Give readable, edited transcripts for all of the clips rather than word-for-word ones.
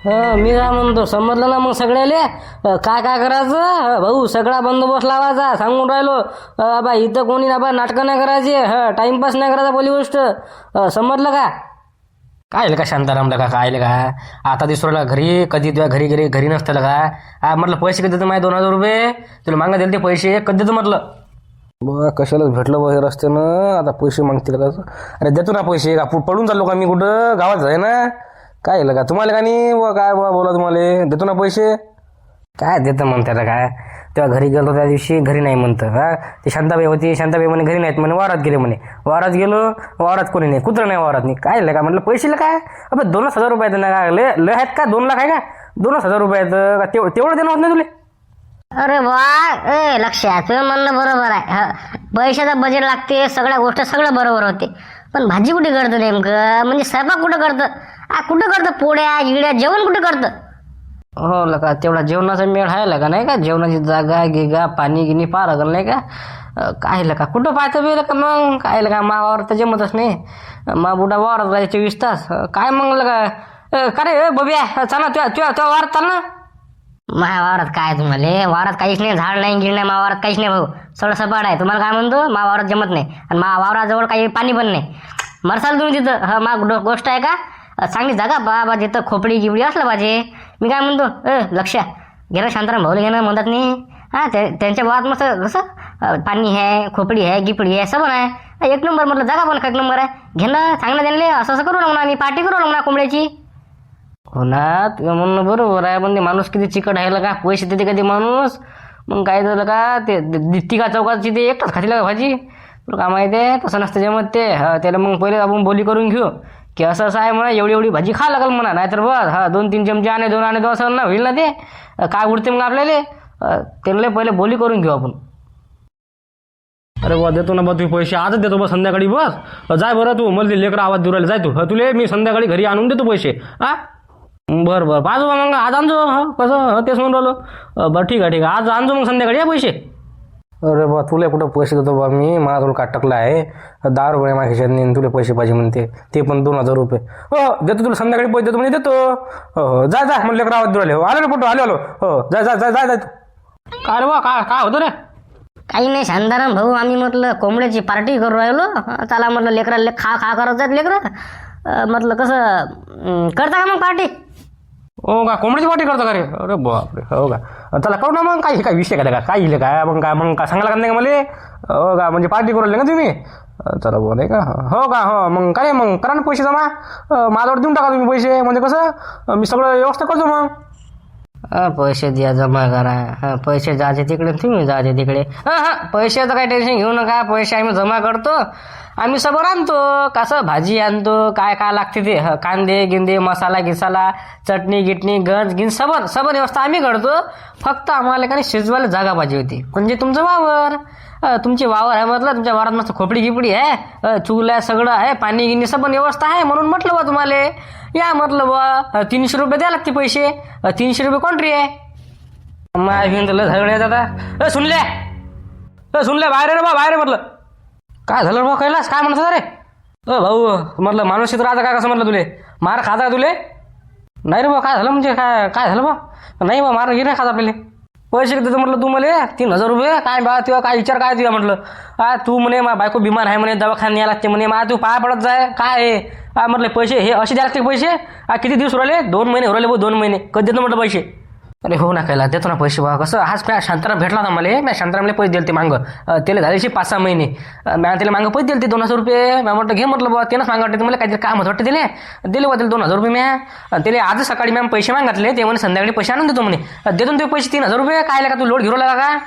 मी काय म्हणतो समजलं ना मग सगळ्याले काय काय करायचं भाऊ सगळा बंदोबस्त लावायचा सांगून राहिलो बा इथं कोणी ना बा नाटकं नाही करायचे टाइमपास नाही करायचा पहिली गोष्ट समजलं का काय का शांतारामला का काय का आता दिसरोला घरी कधी तुझ्या घरी नसतं का म्हटलं पैसे कधी देतं माझे 2000 रुपये तुला मागा दिले ते पैसे कधी देतं म्हटलं बघा कशालाच भेटलं बघ रस्त्यानं आता पैसे मागतील का अरे देतो ना पैसे का पडून चाललो का मी कुठं गावात आहे ना काय का तुम्हाला का नाही काय बोला तुम्हाला देतो ना पैसे काय देतं म्हणते आता काय तेव्हा घरी गेलो त्या दिवशी घरी नाही म्हणतं ते शांताबाई होती शांताबाई म्हणे घरी नाहीत म्हणे वावरात गेले म्हणे वावरात गेलो वावरात कोणी नाही कुत्रं नाही वावरात नाही काय का म्हटलं पैसे काय अबे 2,000 रुपये आहेत ना काय लय आहेत का 2 लाख आहे का 2,000 रुपये आहेत का तेवढं देणं होत नाही तुले अरे वा लक्षात म्हणणं बरोबर आहे पैशाचं बजेट लागते सगळ्या गोष्ट सगळं बरोबर होते पण भाजी कुठे करतं नेमकं म्हणजे स्वयंपाक कुठं करतं कुठं करतं पोळ्या गिड्या जेवण कुठं करतं हो लका तेवढा जेवणाचा मेळ आहे का नाही का जेवणाची जागा गिगा पाणी गिनी पार लागल नाही का काय लका कुठं पाहतं बेल का मग काय लका मावावर तर जमतच नाही मा बुडा वावरात राहायचे 20 तास काय मग लका का रे बबिया चाल ना तुझ्या वावरात चाल ना माझ्या वावरात काय तुम्हाला वावरात काहीच नाही झाड नाही गिड नाही मा वावरात काहीच नाही भाऊ सगळं सपाट आहे तुम्हाला काय म्हणतो मा वावरात जमत नाही आणि मा वावराजवळ काही पाणी पण नाही मरसाल तुम्ही तिथं मा गोष्ट आहे का चांगली जागा बाबा जिथं खोपडी गिबडी असलं पाहिजे मी काय म्हणतो लक्ष घे ना शांताराम भाऊला घेणं म्हणतात नाही त्यांच्या गावात मस्त कसं पाणी आहे खोपडी आहे गिपडी आहे सबन आहे 1 नंबर म्हटलं जागा पण 1 नंबर आहे घेणं चांगलं त्यांना असं करू ना मी पार्टी करू ना कोंबड्याची हो ना तुझं म्हणणं बरोबर आहे पण ते माणूस किती चिकट आहे का पैसे देते कधी माणूस मग काय झालं का ते तिघा चौकाची ते एकटाच खातील का भाजी तुला काय माहिती आहे तसं नसतं जमत ते त्याला मग पहिले आपण बोली करून घेऊ की असं आहे म्हणा एवढी भाजी खा लागल म्हणा नाहीतर बस 2-3 चमचे आणि 2 असं ना होईल ना ते काय उडते मग आपल्याला त्याला पहिले बोली करून घेऊ आपण अरे बा देतो ना बा तुम्ही पैसे आजच देतो बा संध्याकाळी बस जाय बरं तू मला ते लेकरं आवाज दुरायला जाय तू तुले मी संध्याकाळी घरी आणून देतो पैसे बरं पाहतो मग आज आणजो कसं तेच म्हणून राहिलो बरं ठीक आहे आज आणजो मग संध्याकाळी या पैसे अरे बा तुला कुठं पैसे देतो बा मी मला तुला काटकला आहे 10 रुपये माझ्या खिशात तुला पैसे पाहिजे म्हणते ते पण 2,000 रुपये हो देतो तुला संध्याकाळी पैसे देतो म्हणजे देतो हो जा म्हणलं लेकरं आवाज दुराले हो आलो रे फोटो आलो हो जा काय रे बा काय होतं रे काही नाही शांताराम भाऊ आम्ही म्हटलं कोंबड्याची पार्टी करू राहिलो त्याला म्हटलं लेकराला खा करत जात लेकरं म्हटलं कसं करता का मग पार्टी हो का कोंबडीची पार्टी करतो का रे अरे बापरे हो का चला करू ना मग काय विषय काय इले काय मग काय सांगायला का नाही का मला हो का म्हणजे पार्टी करू ना तुम्ही चला बोल का हो का हो मग काय मग करा ना पैसे जमा माझ्यावर देऊन टाका तुम्ही पैसे म्हणजे कसं मी सगळं व्यवस्था करतो मग पैसे द्या जमा करा पैसे जायचे तिकडे तुम्ही जायचे तिकडे पैशाचं काही टेन्शन घेऊ नका पैसे आम्ही जमा करतो आम्ही सगळं आणतो कसं भाजी आणतो काय लागते ते कांदे गिंदे मसाला गिसाला चटणी गिटणी गंज गिन सबन व्यवस्था आम्ही करतो फक्त आम्हाला काही शिजवायला जागा पाहिजे होती म्हणजे तुमचं वावर तुमची वावर आहे म्हटलं तुमच्या वावरात मस्त खोपडी गिपडी आहे चूल आहे सगळं आहे पाणी गिनी सबन व्यवस्था आहे म्हणून म्हटलं बा तुम्हाला या म्हटलं बा 300 रुपये द्या लागते पैसे 300 रुपये कॉन्ट्री आहे माय घेऊन तुला झगडे दादा सुनले बाहेर म्हटलं काय झालं बा कैलास काय म्हणत रे भाऊ म्हटलं माणूस राहता काय कसं म्हटलं तुले मार खाता का तुले नाही रे बा काय झालं म्हणजे काय झालं बा नाही बा मार गिर खाता आपल्याला पैसे देतो म्हटलं तू मला 3,000 रुपये काय बा तुला काय विचार काय तुझा म्हटलं तू म्हणे मा बायको बिमार आहे म्हणे दवाखान्यात न्याय लागते म्हणे मा तू पाया पडत जाय काय म्हटलं पैसे हे असे द्या लागते पैसे किती दिवस उरले 2 महिने उरले भाऊ 2 महिने कधी देतो म्हटलं पैसे अरे हो ना कैला देतो ना पैसे बा कसं आज मी शांताराम भेटला ना मला मी शांतारामला पैसे दिले ते मागं त्याला झाले 5-6 महिने मी त्याला मागं पैसे दिले ते 2,000 रुपये मी म्हटलं घे म्हटलं बा त्यानंच मागं वाटते मला काहीतरी काम होतं वाटते दिले बा त्याला 2,000 रुपये मी त्याला आज सकाळी मॅम पैसे मागितले ते म्हणे संध्याकाळी पैसे आणून देतो म्हणे देतो ते पैसे 3,000 रुपये काय का तू लोड घेऊ लागला का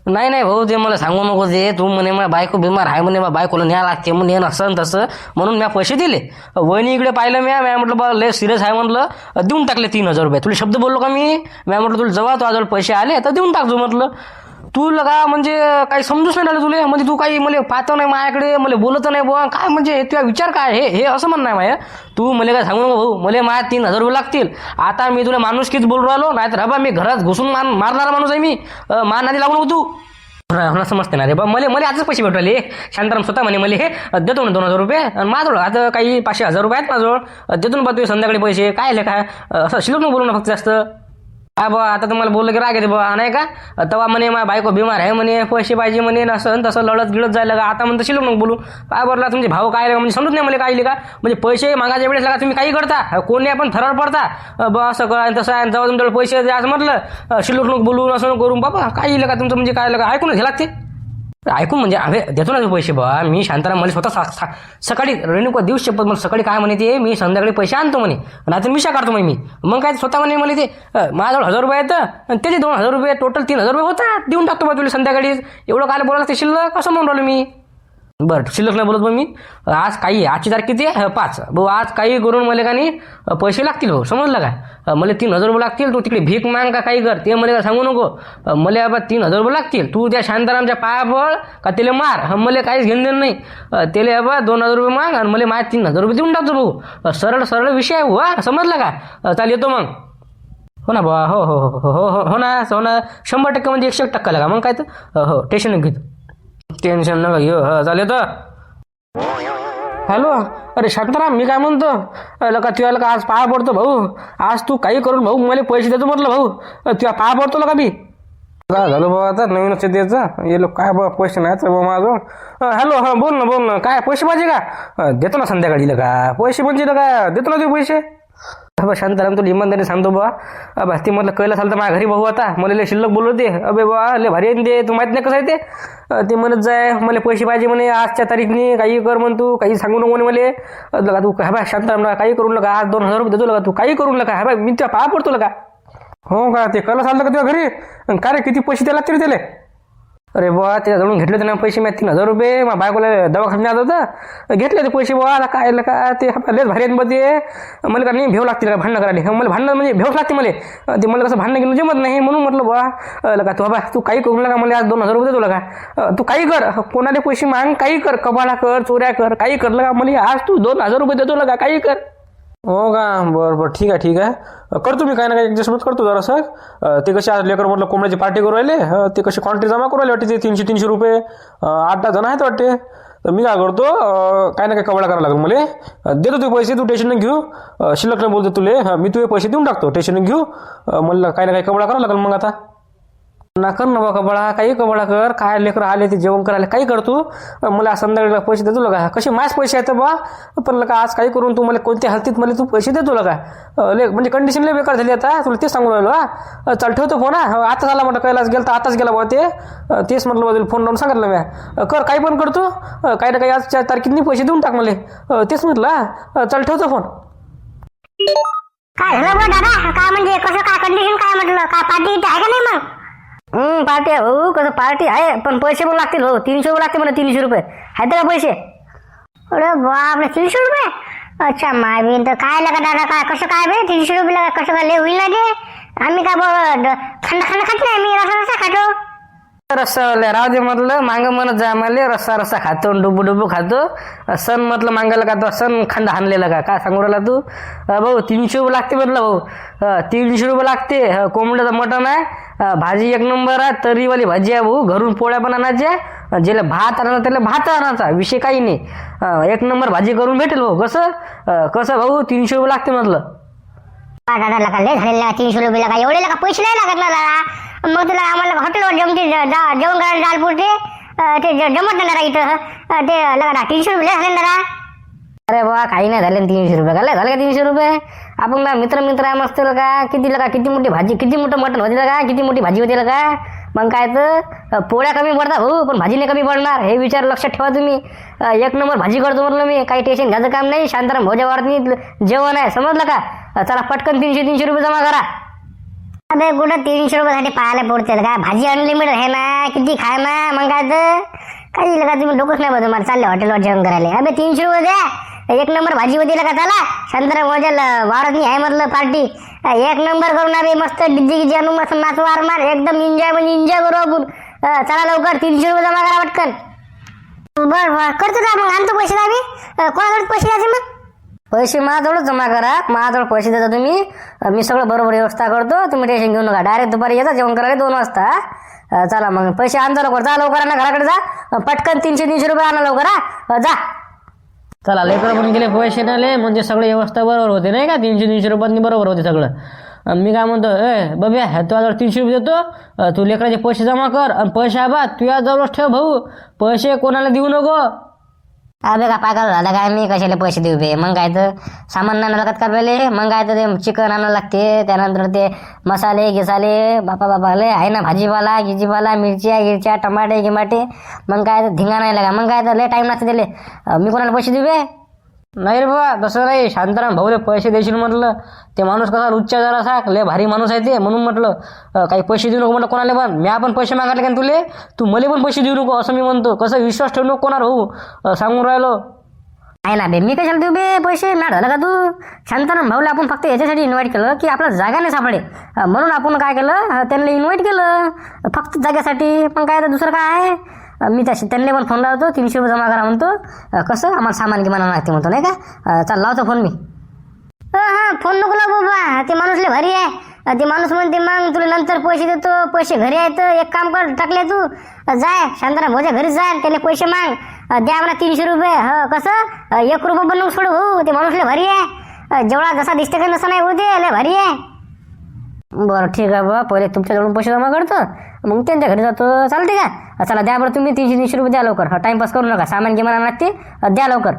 नाही भाऊ ते मला सांगू नको ते तू म्हणे मला बायको बिमार आहे म्हणे बायकोला न्याय लागते म्हणे असं तसं म्हणून मी पैसे दिले वहिनी इकडे पाहिलं मी म्हटलं बा लय सिरियस आहे म्हटलं देऊन टाकले 3,000 रुपये तुला शब्द बोललो का मी म्हटलं तुला जेव्हा तू आजवर पैसे आले तर देऊन टाकतो म्हटलं तू लगा म्हणजे काही समजूच नाही राहिलं तुला म्हणजे तू काही मला पाहतो नाही माझ्याकडे मला बोलत नाही बुवा काय म्हणजे तुझा विचार काय हे असं म्हणणं आहे माझ्या तू मला काय सांगू नको भाऊ मला माझ्या 3,000 रुपये लागतील आता मी तुला माणूस किती बोलू राहिलो नाहीतर हबा मी घरात घुसून मारणारा माणूस आहे मी मान नादी लागू नको तू मला समजते ना रे बा मला आजच पैसे भेटले शांताराम स्वतः म्हणे मला हे देतो ना 2,000 रुपये आणि माझ्याजवळ आता काही 500-1000 रुपये आहेत माझ्याजवळ देतो ना बा तू संध्याकाळी पैसे काय आले काय असं शिल्लक नको बोलू ना फक्त जास्त हा बा आता तुम्हाला बोललं की राग येते बा नाही का तेव्हा म्हणे माझ्या बायको बिमार आहे म्हणे पैसे पाहिजे म्हणे असं तसं लढत गिळत जायला का आता म्हणतं शिल्लक नको बोलू काय बरला तुमचे भाव काय म्हणजे समजत नाही मला काय का म्हणजे पैसे मागायच्या वेळेस लागा तुम्ही काही करता कोणी आपण थरार पडता बा असं करा तसं आहे जेव्हा तुमच्याकडे पैसे द्यायचं म्हटलं शिल्लक नको बोलून असं नको करून बाबा काय येईल का तुमचं म्हणजे काय ऐकून घ्या लागते ऐकून म्हणजे अरे देतो ना पैसे बा मी शांताराम मला स्वतः सकाळी रेणुका दिवस शपथ मला सकाळी काय म्हणे ते मी संध्याकाळी पैसे आणतो म्हणे नाहीतर मिशा काढतो म्हणे मी मग काय स्वतः म्हणे मला ते माझ्याजवळ 1,000 रुपये येतं आणि त्याचे 2,000 रुपये टोटल 3,000 रुपये होतात देऊन टाकतो बा तुला संध्याकाळी एवढं काय बोलायला ते शिल्लक कसं म्हणून राहिलो मी बरं शिल्लक नाही बोलत मग मी आज काही आजची तारीख किती आहे 5 भाऊ आज काही करून मला का नाही पैसे लागतील भाऊ समजलं काय मला 3,000 रुपये लागतील तू तिकडे भीक माग का काही कर ते मला काय सांगू नको मला बाबा 3,000 रुपये लागतील तू त्या शांतारामच्या पाया पड का त्याला मार मला काहीच घेणं देणं नाही त्याला बाबा 2,000 रुपये माग आणि मला माझ्या 3,000 रुपये देऊन टाकतो भाऊ सरळ विषय आहे हो समजलं का चाल येतो मग हो ना बा हो हो हो हो हो हो ना 100% म्हणजे 101% लागा मग काय तर हो टेन्शन घेतो टेन्शन नका घेऊ चालेल तर हॅलो अरे शांताराम मी काय म्हणतो लका तुला का आज पाया पडतो भाऊ आज तू काही करून भाऊ मला पैसे देतो म्हटलं भाऊ तुला पाया पडतो का मी काय झालं बाबा आता नवीनच द्यायचं ये लोक काय बाबा पैसे नाहीत बाबा माझं हॅलो हा बोल ना काय पैसे पाहिजे का देतो ना संध्याकाळी का पैसे म्हणजे का देतो ना ते पैसे बा शांताराम तुला इमानदारी सांगतो बा अबा ते म्हटलं कळलं चालतं माझ्या घरी भाऊ आता मला लय शिल्लक बोललो ते अबे बा लय भारी आहे ते तू माहित नाही कसं आहे ते म्हणत जाय मला पैसे पाहिजे म्हणे आजच्या तारीखनी काही कर म्हण तू काही सांगू नको म्हणे मला तू हा बा शांताराम काही करून नका आज 2,000 रुपये देतो का तू काही करू नका हा बा मी तुला पाया पडतो का हो का ते कळलं चालतं का तुझ्या घरी काय रे किती पैसे द्यायला तरी त्याला अरे बुवा त्याच्याजवळून घेतले होते ना पैसे मी 3,000 रुपये माझ्या बायकोला दवाखान्यात होतं घेतले ते पैसे बुवा आता काय का ते लयच भारी आहेत मध्ये मला का नाही भेव लागतील का भांडणं करायला मला भांडणं म्हणजे भेवच लागते मला ते मला कसं भांडणं केलं जमत नाही म्हणून म्हटलं बुवा का तू बाबा तू काही करू नका मला आज 2,000 रुपये देतो का तू काही कर कोणाला पैसे माग काही कर कबाडा कर चोऱ्या कर काही करलं का मला आज तू 2,000 रुपये देतो का काही कर हो का बरं ठीक आहे करतो मी काही ना काही ॲडजस्टमेंट करतो जरासं ते कसे आज लेकर म्हटलं कोंबड्याची पार्टी करू राहिले ते कसे क्वांटिटी जमा करू राहिले वाटते ते 300 रुपये 8-10 जण आहेत वाटते तर मी काय करतो काही ना काही कवडा करायला लागेल मला देतो तू पैसे तू टेन्शन घेऊ शिल्लक नाही बोलतो तुले मी तुझे पैसे देऊन टाकतो टेन्शन घेऊ मला काही ना काही कवडा करावं लागेल मग आता ना कर ना बा कबळा काही कबळा कर काय लेकर आले ते जेवण करायला काही करतो मला संध्याकाळी पैसे देतो का कसे माझ पैसे आहेत बा पण लका आज काही करून तू मला कोणत्या हालतीत मला तू पैसे देतो का म्हणजे कंडिशन लय बेकार झाली आता तुला तेच सांगून राहिलो हा चल ठेवतो फोन आता झाला म्हटलं कैलास गेला तर आताच गेला बा तेच म्हटलं बा फोन लावून सांगितलं मी कर काही पण करतो काही ना काही आजच्या तारखेने पैसे देऊन टाक मला तेच म्हटलं चल ठेवतो फोन काय झालं बा दादा काय म्हणजे कसं काय कंडिशन काय म्हटलं काय पार्टी आहे का नाही मग पार्टी आहे भाऊ कसं पार्टी आहे पण पैसे पण लागतील भाऊ 300 रुपये लागते मला 300 रुपये आहेत का पैसे अरे बापरे 300 रुपये अच्छा माय बीन तर काय लगा दादा काय कसं काय बे 300 रुपये लगा कसं काय लय होईल ना ते आम्ही काय थंड खात नाही मी रसा खातो रस्सा राहू दे म्हटलं मांग म्हणत जा मला रस्सा खातो डुबू खातो सण म्हटलं मांगायला का तो सण खंड हाणलेला का काय सांगू राहिला तू भाऊ 300 रुपये लागते म्हटलं भाऊ 300 रुपये लागते कोंबड्याचं मटण आहे भाजी 1 नंबर आहे तरीवाली भाजी आहे भाऊ घरून पोळ्या पण आणायच्या ज्याला भात आणायचा त्याला भात आणायचा विषय काही नाही 1 नंबर भाजी करून भेटेल भाऊ कसं भाऊ 300 रुपये लागते म्हटलं दादा लगा लय झालेला 300 रुपये लगा एवढे लगा पैसे नाही लागत ना दादा मग तुला आम्हाला हॉटेलवर जमते जेवण करायला जाल पुरते ते जमत नाही दादा इथं ते लगा 300 रुपये झाले दादा अरे बा काही नाही झाले 300 रुपये काय झालं का 300 रुपये आपण का मित्र आहे मस्त का किती मोठी भाजी किती मोठं मटण होते का किती मोठी भाजी होते का मग काय तर पोळ्या कमी पडतात हो पण भाजी नाही कमी पडणार हे विचार लक्षात ठेवा तुम्ही 1 नंबर भाजी करतो म्हटलं मी काही टेन्शन घ्यायचं काम नाही शांताराम भोजावरती जेवण आहे समजलं का चला पटकन 300 रुपये जमा करा अबे कुठं 300 रुपयासाठी पाहायला पडते का भाजी अनलिमिटेड आहे ना किती खाय ना मग काय तर काही लगा तुम्ही डोकंच नाही बघ मला चालले हॉटेलवर जेवण करायला अबे 300 रुपये द्या 1 नंबर भाजी होती का चला शांताराम भोजाला वावरात आहे म्हटलं पार्टी 1 नंबर करून आम्ही मस्त डिज्जी आणून मस्त नाच मार एकदम एन्जॉय म्हणजे एन्जॉय करू आपण चला लवकर 300 रुपये जमा करा पटकन बरं करतो का मग आणतो पैसे आम्ही कोणाकडे पैसे द्यायचे मग पैसे माझ्याजवळ जमा करा, माझ्याजवळ पैसे देता तुम्ही. मी सगळं बरोबर व्यवस्था करतो, तुम्ही टेन्शन घेऊ नका. डायरेक्ट दुपारी येता जेवण करायला 2 वाजता. चला मग पैसे आणजा लवकर, जा लवकर ना घराकडे जा. पटकन 300-300 रुपये आणा लवकर. जा. चला लेकरं पण गेले पैसे नेले म्हणजे सगळी व्यवस्था बरोबर होते नाही का. 300-300 रुपयांनी बरोबर होते सगळं. मी काय म्हणतो, बब्या तुझ्याजवळ 300 रुपये देतो, तू लेकराचे पैसे जमा कर आणि पैसे आबा तुझ्याजवळच ठेव भाऊ. पैसे कोणाला देऊ नको. अबे का पागल झाला काय मी, कशाला पैसे देऊ बे. मग काय तर सामान आणायला लागत का पहिले. मग काय तर ते चिकन आणायला लागते, त्यानंतर ते मसाले गिसाले बापा लय आहे ना, भाजीपाला गिजीपाला मिरच्या टमाटे गिमाटे. मग काय तर धिंगा नाही लागा. मग काय तर लय टाईम लागते दिले. मी कोणाला पैसे देऊ बे. नाही रे बाबा तसं नाही. शांताराम भाऊले पैसे देशील म्हटलं. ते माणूस कसा रुच्चा जरा साक लय भारी माणूस आहे ते, म्हणून म्हटलं काही पैसे देऊ नको म्हटलं कोणाला पण. मी आपण पैसे मागायला का तुले, तू मला पण पैसे देऊ नको असं मी म्हणतो. कसं विश्वास ठेवू नको कोणावर भाऊ, सांगून राहिलो. आहे ना बे, मी कशाला देऊ बे पैसे. मॅड झालं का तू. शांताराम भाऊला आपण फक्त याच्यासाठी इन्व्हाइट केलं की आपला जागा नाही सापडे, म्हणून आपण काय केलं त्यांना इन्व्हाइट केलं फक्त जागेसाठी. पण काय तर दुसरं काय आहे. मी त्यांना पण फोन लावतो, 300 रुपये जमा करा म्हणतो. कसं आम्हाला सामान गिमान लागते म्हणतो नाही का. चल लावतो फोन मी. हा फोन नको लावू बाबा, ते माणूस लय भारी आहे. ते माणूस म्हणते मग तुला नंतर पैसे देतो, पैसे घरी आहेत. एक काम कर टाकले तू, जाय शांताराम भाऊच्या घरी जाय, त्याला पैसे माग, द्या मला 300 रुपये. कसं 1 रुपये बनवून सोड भाऊ. ते माणूस लय भारी आहे, जेवढा जसा दिसते का नसा नाही होते, लय भारी आहे. बरं ठीक आहे बाबा, पहिले तुमच्याजवळून पैसे जमा करतो, मग त्यांच्या घरी जातो. चालते का. चला द्या बरं तुम्ही 300-300 रुपये द्या लवकर. टाइमपास करू नका. सामान गिमान लागते, द्या लवकर.